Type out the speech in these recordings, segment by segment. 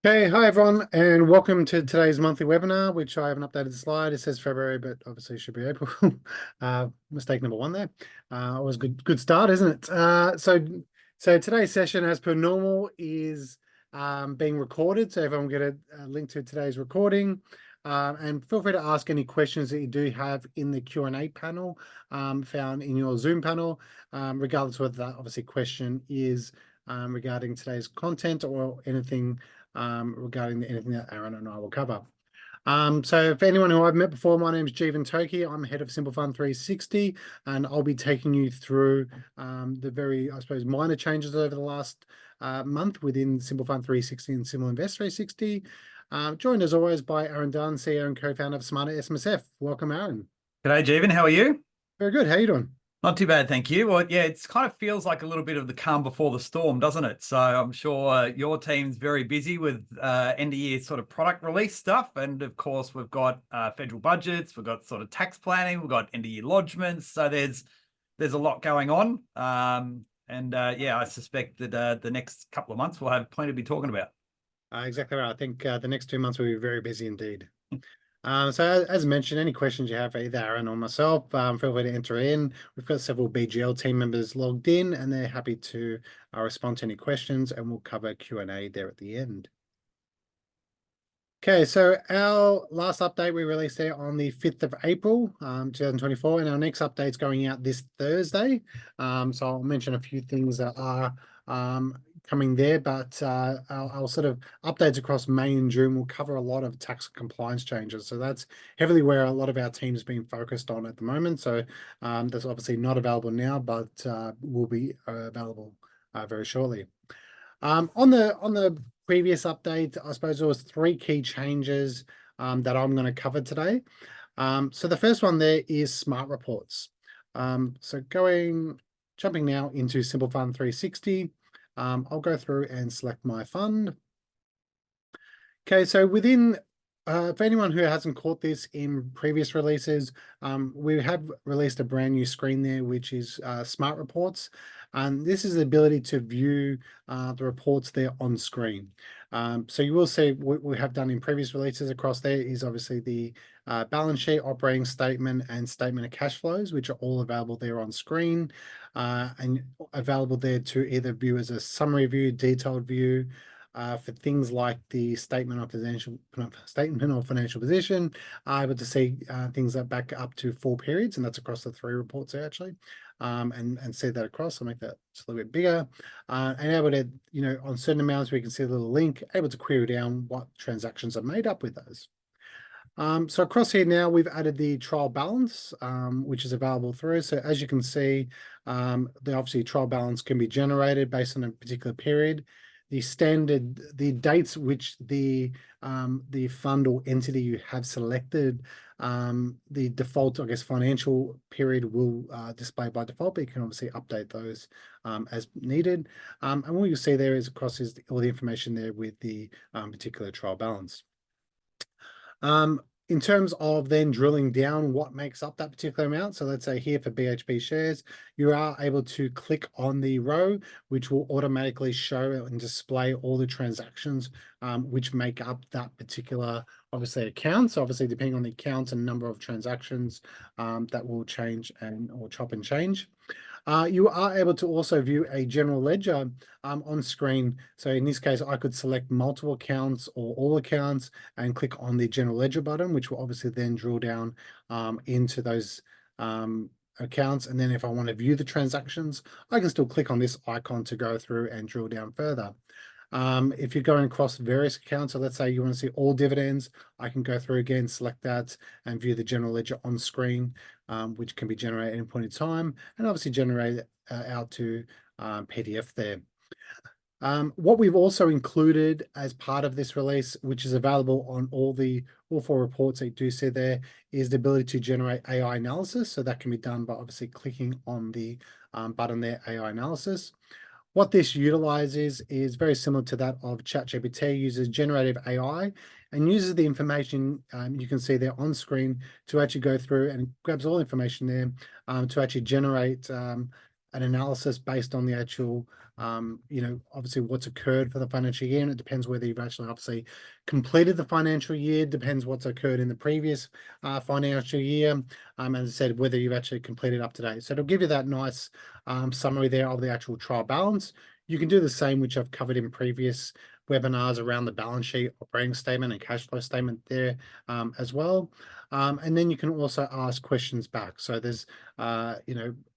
Okay, hi everyone, and welcome to today's monthly webinar, which I haven't updated the slide. It says February, but obviously it should be April. Mistake number one there. Always good start, isn't it? So today's session, as per normal, is being recorded. So everyone will get a link to today's recording. And feel free to ask any questions that you do have in the Q&A panel found in your Zoom panel, regardless of whether that obviously question is regarding today's content or anything regarding anything that Aaron and I will cover. So for anyone who I've met before, my name is Jeevan Toki. I'm head of Simple Fund 360, and I'll be taking you through the very, I suppose, minor changes over the last month within Simple Fund 360 and Simple Invest 360. Joined as always by Aaron Dunn, CEO and co-founder of Smarter SMSF. Welcome, Aaron. G'day, Jeevan. How are you? Very good. How are you doing? Not too bad, thank you. Well, yeah, it's kind of feels like a little bit of the calm before the storm, doesn't it? So I'm sure your team's very busy with end of year sort of product release stuff. And of course, we've got federal budgets, we've got sort of tax planning, we've got end of year lodgements. So there's a lot going on. Yeah, I suspect that the next couple of months we'll have plenty to be talking about. Exactly right. I think the next 2 months will be very busy indeed. So as mentioned, any questions you have for either Aaron or myself, feel free to enter in. We've got several BGL team members logged in, and they're happy to respond to any questions, and we'll cover Q&A there at the end. Okay, so our last update we released there on the 5th of April, 2024, and our next update's going out this Thursday. So I'll mention a few things that are coming there, but our sort of updates across May and June will cover a lot of tax compliance changes. So that's heavily where a lot of our team's been focused on at the moment. So that's obviously not available now, but will be available very shortly. On the previous update, I suppose there was three key changes that I'm going to cover today. So the first one there is smart reports. So jumping now into Simple Fund 360, I'll go through and select my fund. Okay, so for anyone who hasn't caught this in previous releases, we have released a brand new screen there, which is Smart Reports. And this is the ability to view the reports there on screen. So you will see what we have done in previous releases across there is obviously the balance sheet, operating statement, and statement of cash flows, which are all available there on screen and available there to either view as a summary view, detailed view, for things like the statement of financial position, able to see things that back up to 4 periods, and that's across the 3 reports there actually, and see that across. I'll make that just a little bit bigger, and able to, on certain amounts we can see a little link, able to query down what transactions are made up with those. So across here now, we've added the trial balance, which is available through. So as you can see, the obviously trial balance can be generated based on a particular period. The dates which the fund or entity you have selected, the default, I guess, financial period will display by default, but you can obviously update those as needed. And what you'll see there is across all the information there with the particular trial balance. In terms of then drilling down what makes up that particular amount, so let's say here for BHP shares, you are able to click on the row, which will automatically show and display all the transactions which make up that particular, obviously, account. So obviously, depending on the account and number of transactions, that will change or chop and change. You are able to also view a general ledger on screen. So in this case, I could select multiple accounts or all accounts and click on the general ledger button, which will obviously then drill down into those accounts. And then if I want to view the transactions, I can still click on this icon to go through and drill down further. If you're going across various accounts, so let's say you want to see all dividends, I can go through again, select that and view the general ledger on screen, which can be generated at any point in time, and obviously generate out to PDF there. What we've also included as part of this release, which is available on all 4 reports that you do see there, is the ability to generate AI analysis. So that can be done by obviously clicking on the button there, AI analysis. What this utilizes is very similar to that of ChatGPT, uses generative AI and uses the information you can see there on screen to actually go through and grabs all information there to actually generate an analysis based on the actual, obviously what's occurred for the financial year, and it depends whether you've actually obviously completed the financial year, depends what's occurred in the previous financial year, as I said, whether you've actually completed up to date. So it'll give you that nice summary there of the actual trial balance. You can do the same, which I've covered in previous webinars around the balance sheet, operating statement, and cash flow statement there as well. And then you can also ask questions back. So there's,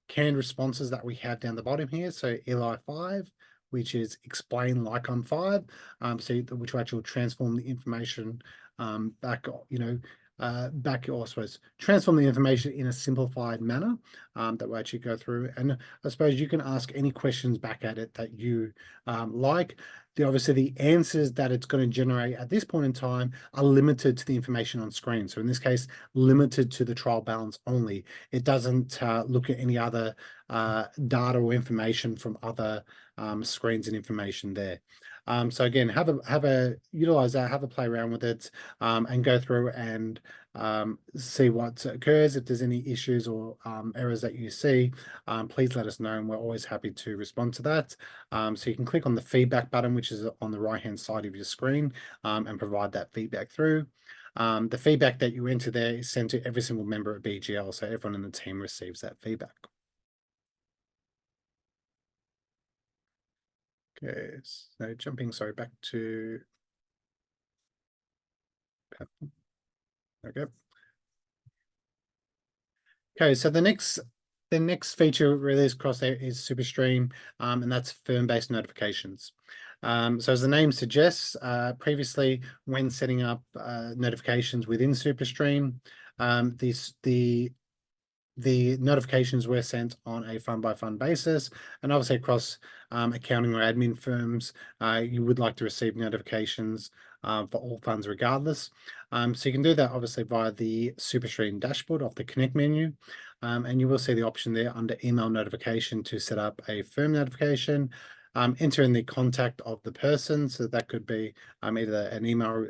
canned responses that we have down the bottom here. So Eli 5, which is explain like I'm 5, which will actually transform the information back, back, or I suppose transform the information in a simplified manner that will actually go through. And I suppose you can ask any questions back at it that you like. Obviously, the answers that it's going to generate at this point in time are limited to the information on screen. So in this case, limited to the trial balance only. It doesn't look at any other data or information from other screens and information there. So again, utilize that, have a play around with it, and go through and see what occurs. If there's any issues or errors that you see, please let us know, and we're always happy to respond to that. So you can click on the feedback button, which is on the right-hand side of your screen, and provide that feedback through. The feedback that you enter there is sent to every single member of BGL, so everyone in the team receives that feedback. Okay, so jumping, back to okay. Okay, so the next feature released across there is SuperStream, and that's firm-based notifications. So as the name suggests, previously when setting up notifications within SuperStream, the notifications were sent on a fund-by-fund basis, and obviously across accounting or admin firms, you would like to receive notifications for all funds regardless. So you can do that obviously via the SuperStream dashboard off the Connect menu, and you will see the option there under email notification to set up a firm notification. Enter in the contact of the person, so that could be either an email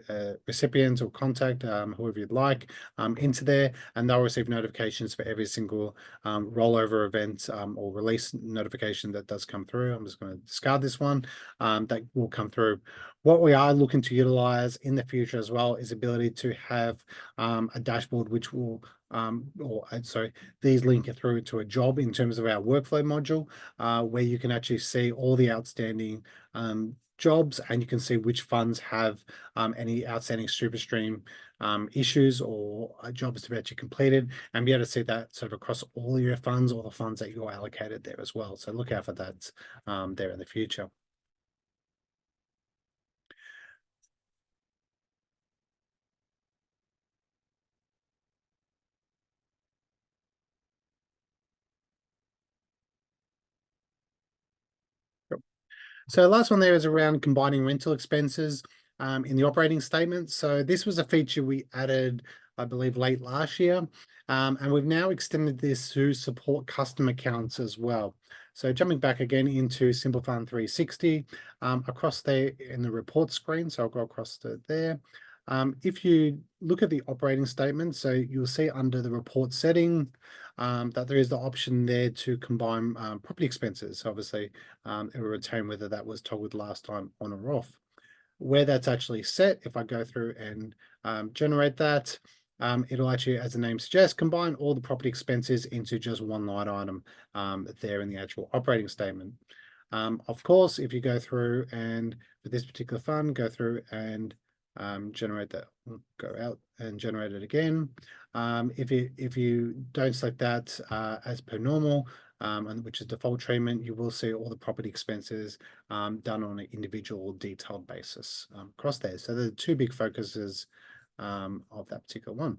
recipient or contact, whoever you'd like, into there, and they'll receive notifications for every single rollover event or release notification that does come through. I'm just going to discard this one. That will come through. What we are looking to utilize in the future as well is ability to have a dashboard which will these link it through to a job in terms of our workflow module, where you can actually see all the outstanding jobs, and you can see which funds have any outstanding SuperStream issues or jobs to be actually completed, and be able to see that sort of across all your funds, or the funds that you're allocated there as well. So look out for that there in the future. So the last one there is around combining rental expenses in the operating statement. So this was a feature we added, I believe, late last year, and we've now extended this to support custom accounts as well. So jumping back again into Simple Fund 360, across there in the report screen, so I'll go across to there. If you look at the operating statement, so you'll see under the report setting that there is the option there to combine property expenses. So obviously, it will retain whether that was toggled last time on or off. Where that's actually set, if I go through and generate that, it'll actually, as the name suggests, combine all the property expenses into just one line item there in the actual operating statement. Of course, if you go through and for this particular fund, go through and generate that, go out and generate it again. If you don't select that as per normal, and which is default treatment, you will see all the property expenses done on an individual detailed basis across there. So the two big focuses of that particular one.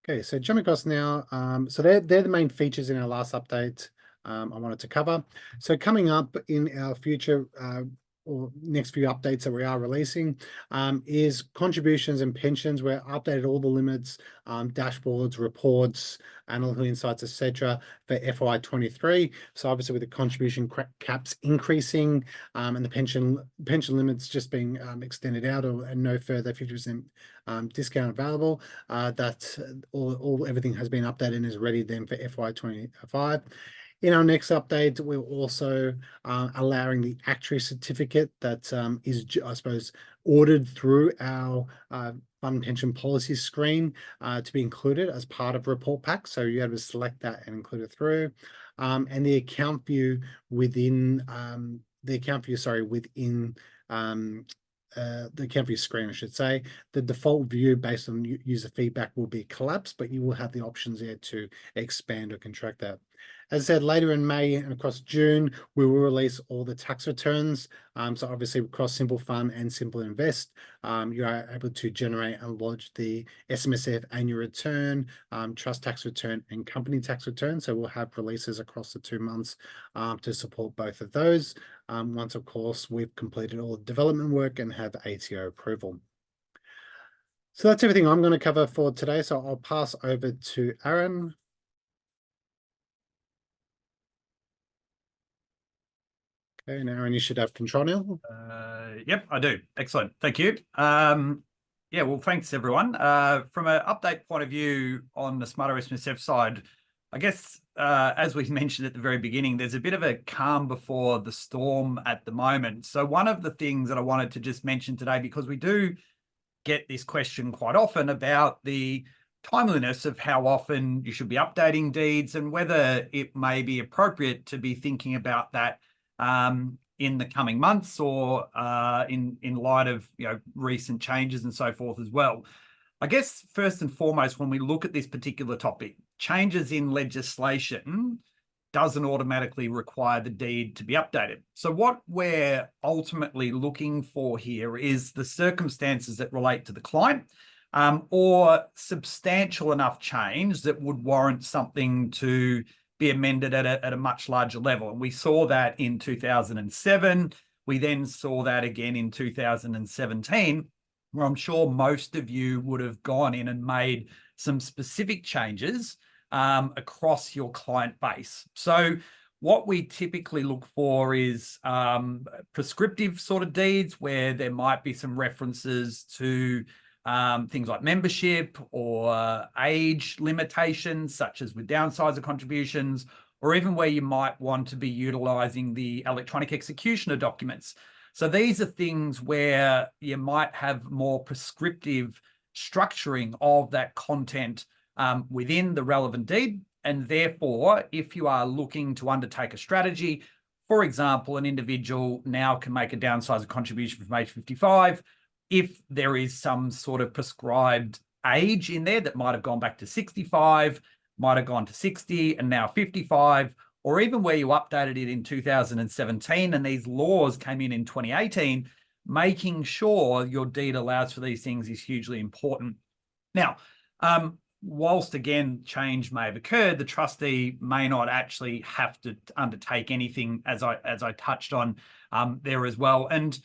Okay, so jumping across now, so they're the main features in our last update I wanted to cover. So coming up in our future or next few updates that we are releasing is contributions and pensions. We're updated all the limits, dashboards, reports, analytical insights, etc. for FY23. So obviously with the contribution caps increasing and the pension limits just being extended out, and no further 50% discount available, that everything has been updated and is ready then for FY25. In our next update, we're also allowing the actuary certificate that is, I suppose, ordered through our fund pension policy screen to be included as part of report pack. So you're able to select that and include it through. And the account view within the account view screen, I should say. The default view based on user feedback will be collapsed, but you will have the options there to expand or contract that. As I said, later in May and across June, we will release all the tax returns. So obviously across Simple Fund and Simple Invest, you are able to generate and lodge the SMSF annual return, trust tax return, and company tax return. So we'll have releases across the 2 months to support both of those. Once, of course, we've completed all the development work and have ATO approval. So that's everything I'm going to cover for today. So I'll pass over to Aaron. Okay, and Aaron, you should have control now. Yep, I do. Excellent. Thank you. Yeah, well, thanks, everyone. From an update point of view on the Smarter SMSF side, I guess, as we mentioned at the very beginning, there's a bit of a calm before the storm at the moment. So one of the things that I wanted to just mention today, because we do get this question quite often about the timeliness of how often you should be updating deeds and whether it may be appropriate to be thinking about that in the coming months or in light of recent changes and so forth as well. I guess first and foremost, when we look at this particular topic, changes in legislation doesn't automatically require the deed to be updated. So what we're ultimately looking for here is the circumstances that relate to the client or substantial enough change that would warrant something to be amended at a much larger level. And we saw that in 2007. We then saw that again in 2017, where I'm sure most of you would have gone in and made some specific changes across your client base. So what we typically look for is prescriptive sort of deeds where there might be some references to things like membership or age limitations, such as with downsizer contributions, or even where you might want to be utilizing the electronic execution of documents. So these are things where you might have more prescriptive structuring of that content within the relevant deed. And therefore, if you are looking to undertake a strategy, for example, an individual now can make a downsizer contribution from age 55, if there is some sort of prescribed age in there that might have gone back to 65, might have gone to 60 and now 55, or even where you updated it in 2017 and these laws came in 2018, making sure your deed allows for these things is hugely important. Now, whilst again, change may have occurred, the trustee may not actually have to undertake anything, as I touched on there as well. And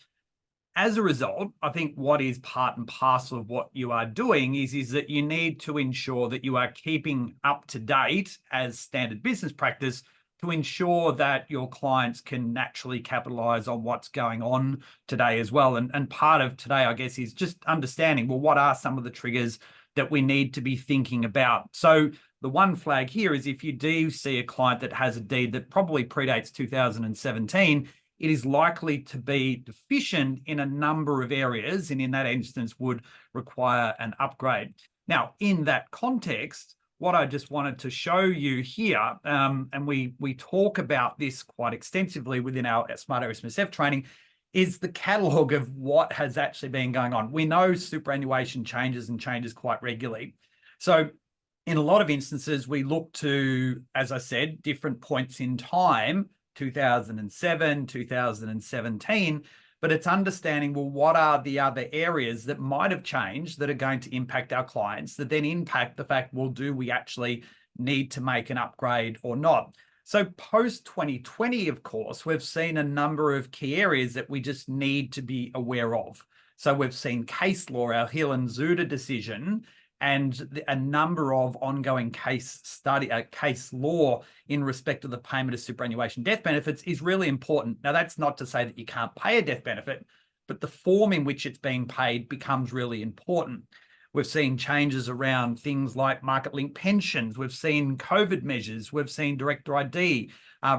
as a result, I think what is part and parcel of what you are doing is that you need to ensure that you are keeping up to date as standard business practice to ensure that your clients can naturally capitalize on what's going on today as well. And part of today, I guess, is just understanding, well, what are some of the triggers that we need to be thinking about? So the one flag here is if you do see a client that has a deed that probably predates 2017, it is likely to be deficient in a number of areas, and in that instance would require an upgrade. Now, in that context, what I just wanted to show you here, and we talk about this quite extensively within our Smarter SMSF training, is the catalogue of what has actually been going on. We know superannuation changes quite regularly. So in a lot of instances, we look to, as I said, different points in time, 2007, 2017, but it's understanding, well, what are the other areas that might have changed that are going to impact our clients that then impact the fact, well, do we actually need to make an upgrade or not? So post 2020, of course, we've seen a number of key areas that we just need to be aware of. So we've seen case law, our Hill and Zuda decision, and a number of ongoing case law in respect of the payment of superannuation death benefits is really important. Now, that's not to say that you can't pay a death benefit, but the form in which it's being paid becomes really important. We've seen changes around things like market-linked pensions. We've seen COVID measures. We've seen director ID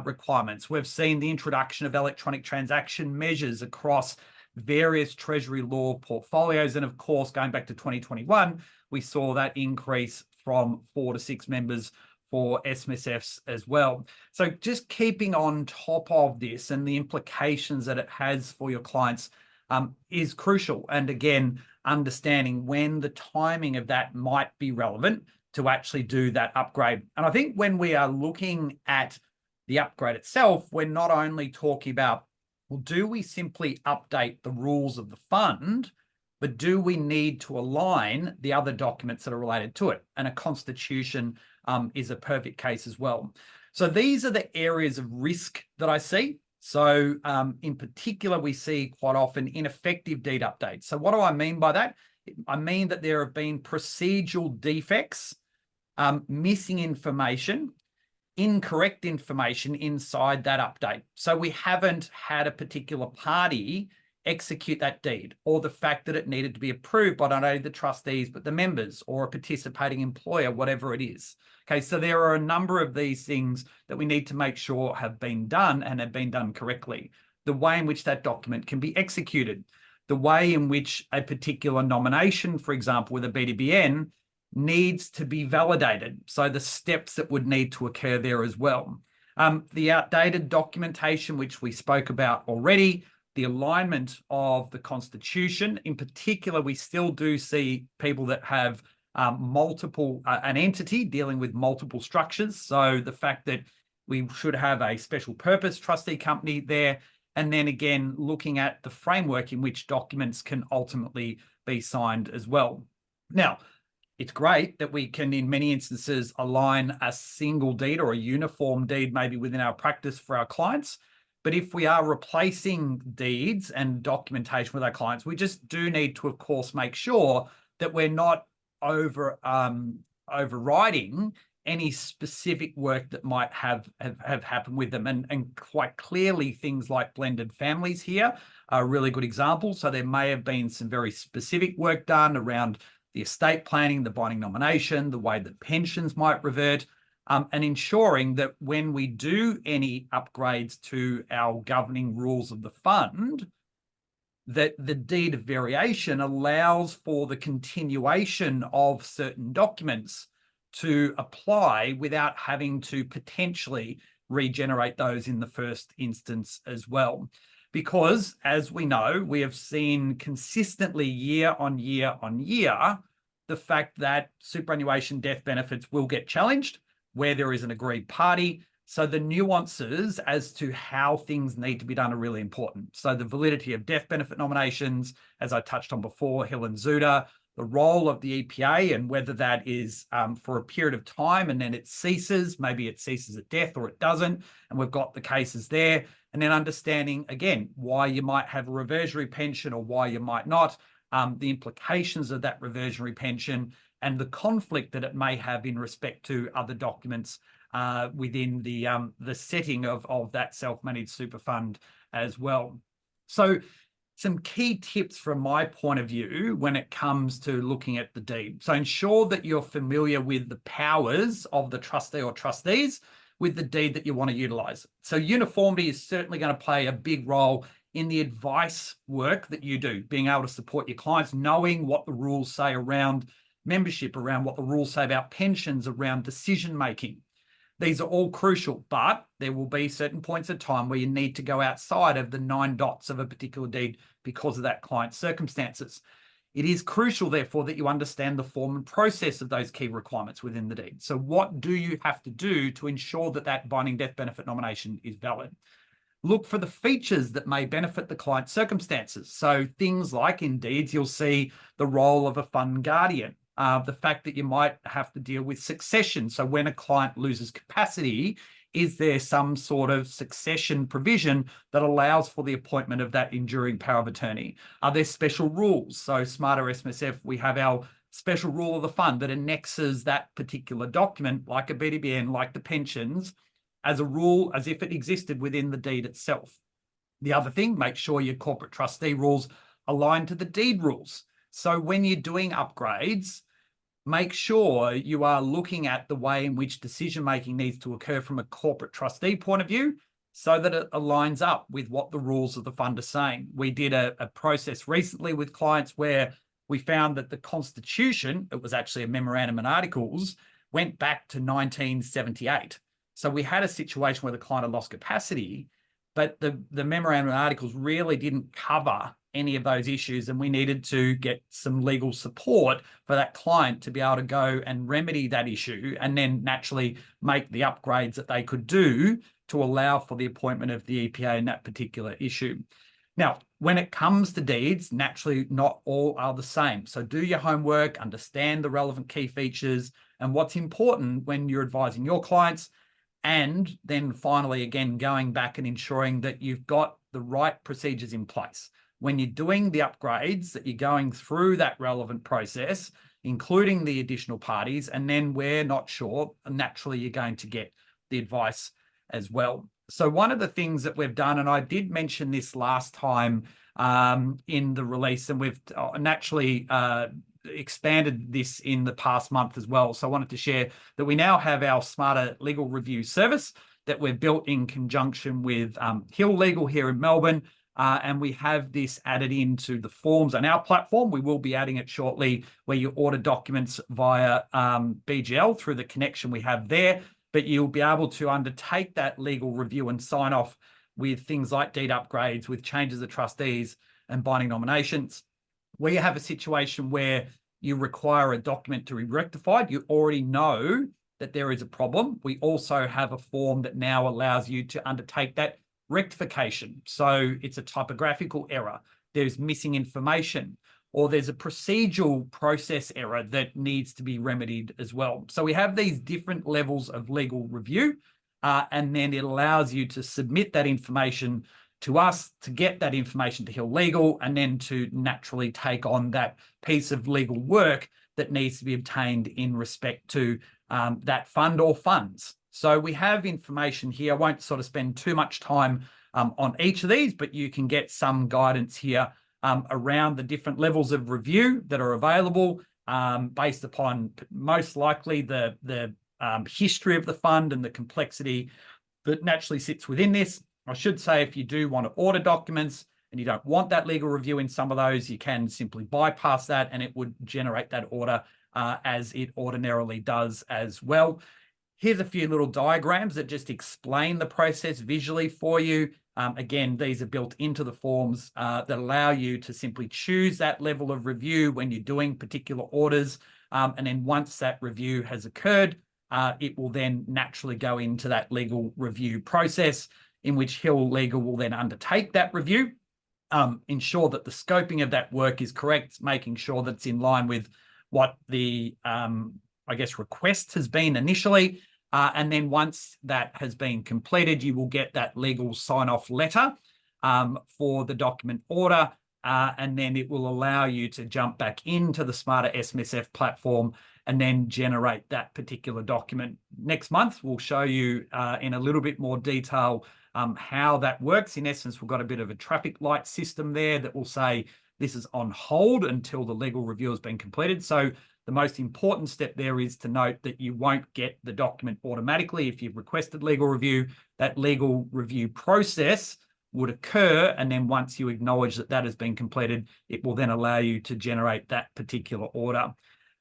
requirements. We've seen the introduction of electronic transaction measures across various Treasury law portfolios. And of course, going back to 2021, we saw that increase from 4 to 6 members for SMSFs as well. So just keeping on top of this and the implications that it has for your clients is crucial. And again, understanding when the timing of that might be relevant to actually do that upgrade. And I think when we are looking at the upgrade itself, we're not only talking about, well, do we simply update the rules of the fund, but do we need to align the other documents that are related to it? And a constitution is a perfect case as well. So these are the areas of risk that I see. So in particular, we see quite often ineffective deed updates. So what do I mean by that? I mean that there have been procedural defects, missing information, incorrect information inside that update. So we haven't had a particular party execute that deed, or the fact that it needed to be approved by not only the trustees, but the members or a participating employer, whatever it is. Okay, so there are a number of these things that we need to make sure have been done and have been done correctly. The way in which that document can be executed, the way in which a particular nomination, for example, with a BDBN, needs to be validated. So the steps that would need to occur there as well. The outdated documentation, which we spoke about already, the alignment of the Constitution. In particular, we still do see people that have an entity dealing with multiple structures. So the fact that we should have a special purpose trustee company there. And then again, looking at the framework in which documents can ultimately be signed as well. Now, it's great that we can, in many instances, align a single deed or a uniform deed maybe within our practice for our clients. But if we are replacing deeds and documentation with our clients, we just do need to, of course, make sure that we're not overriding any specific work that might have happened with them. And quite clearly, things like blended families here are a really good example. So there may have been some very specific work done around the estate planning, the binding nomination, the way that pensions might revert, and ensuring that when we do any upgrades to our governing rules of the fund, that the deed of variation allows for the continuation of certain documents to apply without having to potentially regenerate those in the first instance as well. Because, as we know, we have seen consistently year on year on year, the fact that superannuation death benefits will get challenged where there is an agreed party. So the nuances as to how things need to be done are really important. So the validity of death benefit nominations, as I touched on before, Hill and Zuda, the role of the EPA and whether that is for a period of time and then it ceases, maybe it ceases at death or it doesn't, and we've got the cases there. And then understanding, again, why you might have a reversionary pension or why you might not, the implications of that reversionary pension and the conflict that it may have in respect to other documents within the setting of that self-managed super fund as well. So some key tips from my point of view when it comes to looking at the deed. So ensure that you're familiar with the powers of the trustee or trustees with the deed that you want to utilize. So uniformity is certainly going to play a big role in the advice work that you do, being able to support your clients, knowing what the rules say around membership, around what the rules say about pensions, around decision-making. These are all crucial, but there will be certain points of time where you need to go outside of the 9 dots of a particular deed because of that client's circumstances. It is crucial, therefore, that you understand the form and process of those key requirements within the deed. So what do you have to do to ensure that that binding death benefit nomination is valid? Look for the features that may benefit the client's circumstances. So things like in deeds, you'll see the role of a fund guardian, the fact that you might have to deal with succession. So when a client loses capacity is there some sort of succession provision that allows for the appointment of that enduring power of attorney? Are there special rules? So Smarter SMSF, we have our special rule of the fund that annexes that particular document, like a BDBN, like the pensions, as a rule, as if it existed within the deed itself. The other thing, make sure your corporate trustee rules align to the deed rules. So when you're doing upgrades, make sure you are looking at the way in which decision-making needs to occur from a corporate trustee point of view so that it aligns up with what the rules of the fund are saying. We did a process recently with clients where we found that the constitution, it was actually a memorandum and articles, went back to 1978. So we had a situation where the client had lost capacity, but the memorandum and articles really didn't cover any of those issues, and we needed to get some legal support for that client to be able to go and remedy that issue and then naturally make the upgrades that they could do to allow for the appointment of the EPA in that particular issue. Now, when it comes to deeds, naturally not all are the same. So do your homework, understand the relevant key features and what's important when you're advising your clients. And then finally, again, going back and ensuring that you've got the right procedures in place. When you're doing the upgrades, that you're going through that relevant process, including the additional parties, and then we're not sure, naturally you're going to get the advice as well. So one of the things that we've done, and I did mention this last time in the release, and we've naturally expanded this in the past month as well. So I wanted to share that we now have our Smarter Legal Review service that we've built in conjunction with Hill Legal here in Melbourne. And we have this added into the forms on our platform. We will be adding it shortly where you order documents via BGL through the connection we have there. But you'll be able to undertake that legal review and sign off with things like deed upgrades, with changes of trustees and binding nominations. Where you have a situation where you require a document to be rectified, you already know that there is a problem. We also have a form that now allows you to undertake that rectification. So it's a typographical error, there's missing information, or there's a procedural process error that needs to be remedied as well. So we have these different levels of legal review, and then it allows you to submit that information to us, to get that information to Hill Legal, and then to naturally take on that piece of legal work that needs to be obtained in respect to that fund or funds. So we have information here. I won't sort of spend too much time on each of these, but you can get some guidance here around the different levels of review that are available based upon most likely the history of the fund and the complexity that naturally sits within this. I should say, if you do want to order documents and you don't want that legal review in some of those, you can simply bypass that and it would generate that order as it ordinarily does as well. Here's a few little diagrams that just explain the process visually for you. Again, these are built into the forms that allow you to simply choose that level of review when you're doing particular orders. And then once that review has occurred, it will then naturally go into that legal review process in which Hill Legal will then undertake that review, ensure that the scoping of that work is correct, making sure that it's in line with what the, I guess, request has been initially. And then once that has been completed, you will get that legal sign-off letter for the document order, and then it will allow you to jump back into the Smarter SMSF platform and then generate that particular document. Next month, we'll show you in a little bit more detail how that works. In essence, we've got a bit of a traffic light system there that will say this is on hold until the legal review has been completed. So the most important step there is to note that you won't get the document automatically if you've requested legal review. That legal review process would occur, and then once you acknowledge that that has been completed, it will then allow you to generate that particular order.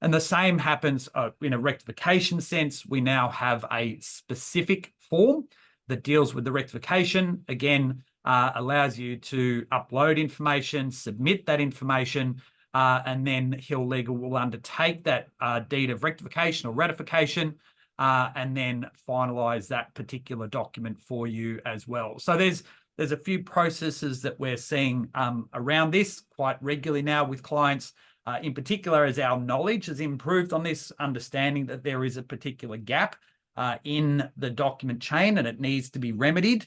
And the same happens in a rectification sense. We now have a specific form that deals with the rectification. Again, allows you to upload information, submit that information, and then Hill Legal will undertake that deed of rectification or ratification, and then finalise that particular document for you as well. So there's a few processes that we're seeing around this quite regularly now with clients, in particular as our knowledge has improved on this, understanding that there is a particular gap in the document chain, and it needs to be remedied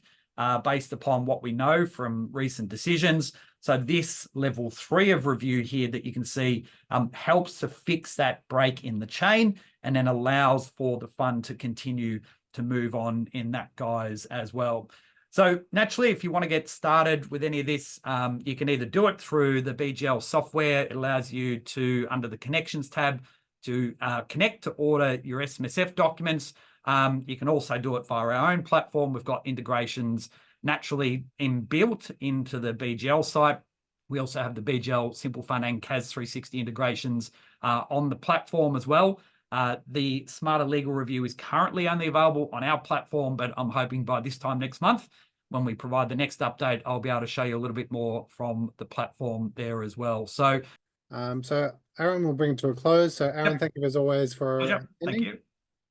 based upon what we know from recent decisions. So this level 3 of review here that you can see helps to fix that break in the chain, and then allows for the fund to continue to move on in that guise as well. So naturally, if you want to get started with any of this, you can either do it through the BGL software. It allows you to, under the connections tab, to connect to order your SMSF documents. You can also do it via our own platform. We've got integrations naturally inbuilt into the BGL site. We also have the BGL Simple Fund and CAS 360 integrations on the platform as well. The Smarter Legal Review is currently only available on our platform, but I'm hoping by this time next month, when we provide the next update, I'll be able to show you a little bit more from the platform there as well. So, Aaron, we'll bring it to a close. So Aaron, Yep. thank you as always for Pleasure. Thank attending. you.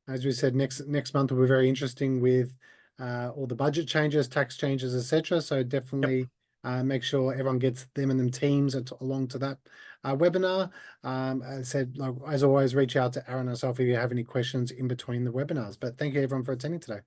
As we said, next month will be very interesting with all the budget changes, tax changes, etc. So definitely make sure everyone gets them and them teams along to that webinar. As I said, like, as always, reach out to Aaron or myself if you have any questions in between the webinars. But thank you everyone for attending today.